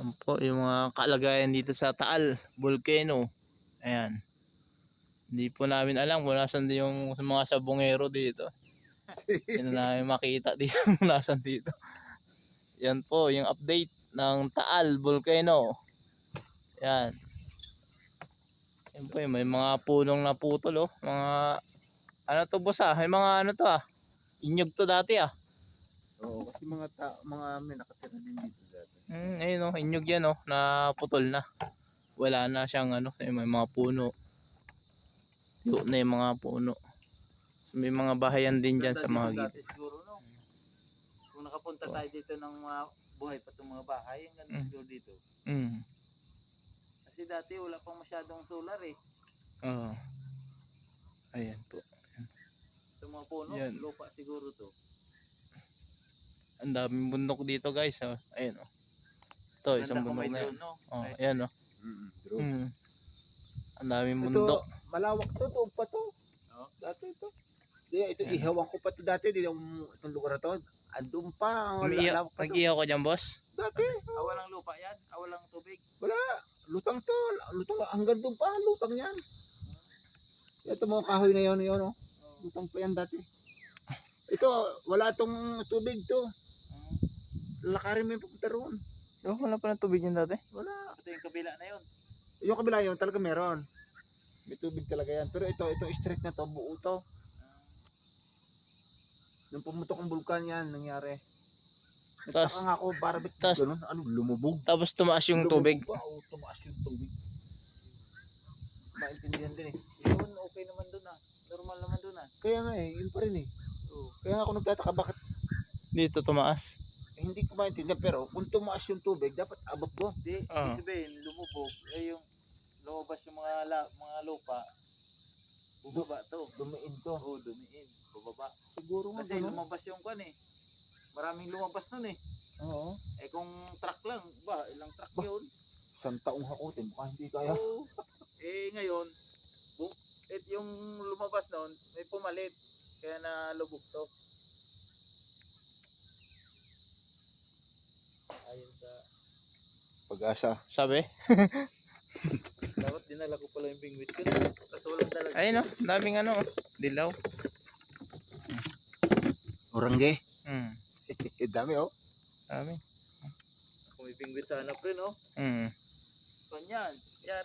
Yan po yung mga kalagayan dito sa Taal Volcano. Ayan. Hindi po namin alam kung nasan yung mga sabongero dito. Hindi na namin makita dito kung nasan dito. Yan po yung update ng Taal Volcano. Yan. Yan po yung may mga punong naputol oh. Mga ano to boss ah? May mga ano to ah? Inyog to dati ah. Oo, kasi mga may nakatira din dito dati. Ayun oh, inyog yan oh, na putol na. Wala na siyang ano, may mga puno. Tuyo na yung mga puno. So, may mga bahayan din dyan sa mga dati siguro, no? Kung nakapunta tayo dito ng mga buhay pa itong mga bahay, ang ganda siguro dito. Kasi dati wala pang masyadong solar eh. Oo. Ayan po. Itong mga puno, Yan. lupa siguro to. Ang daming bundok dito guys. Oh. Ayan oh. Ito, isang Ganda kung bundok may na yan. drone, no? Oh, ayan oh. Drone. Ang daming Ito, bundok. malawak to, tuog pa to. Oo. Dati ito. Ito, ihawan ko pa to dati, itong lugar na to. Andun pa, malawak pa to. Nag-ihaw ka dyan boss? Dati, Awalang lupa yan, awalang tubig. lutang to, lutang hanggang doon pa, lutang yan. Ito mga kahoy na yun, oh. Lutang pa yan dati. Ito, wala tong tubig to. Lakarin mo yung pupunta roon. Wala pa ng tubig yan dati? Wala. Ito yung kabila na yun. Yung kabila yun, talaga meron. May tubig talaga yan. Pero itong street na to, buo to. Nung pumutok ang bulkan yan, nangyari. Nagtaka nga ako, para bit ganun, lumubog. Tapos tumaas yung tubig. Oo, tumaas yung tubig. Maintindihan din eh. Yun, okay naman dun ah. Normal naman dun ah. Kaya nga eh, yun pa rin eh. Oo. Kaya nga ako nagtataka, bakit Dito tumaas. hindi ko maintindihan. Pero kung tumaas yung tubig, dapat abot ko. Hindi, ibig sabihin, lumubog. Eh yung lumabas yung mga lupa, bubaba to. Dumiin to. Oo, dumiin. Bubaba. Siguro nga Kasi ganun. lumabas yung kwan eh. Maraming lumabas nun eh. Oo. Eh kung truck lang, ilang truck yun? Isang taong hakutin, baka hindi kaya. Oo. Eh ngayon, yung lumabas nun, may pumalit. Kaya nalubog to. Ayun sa... Pag-asa. Sabi? Dapat dinala ko pala yung bingwit ko. Kaso walang dalag. Ayun oh, daming ano oh. Dilaw. Orangge. Dami oh. Dami. Kung may bingwit sana pre no? Mm. Kanyan. Yari.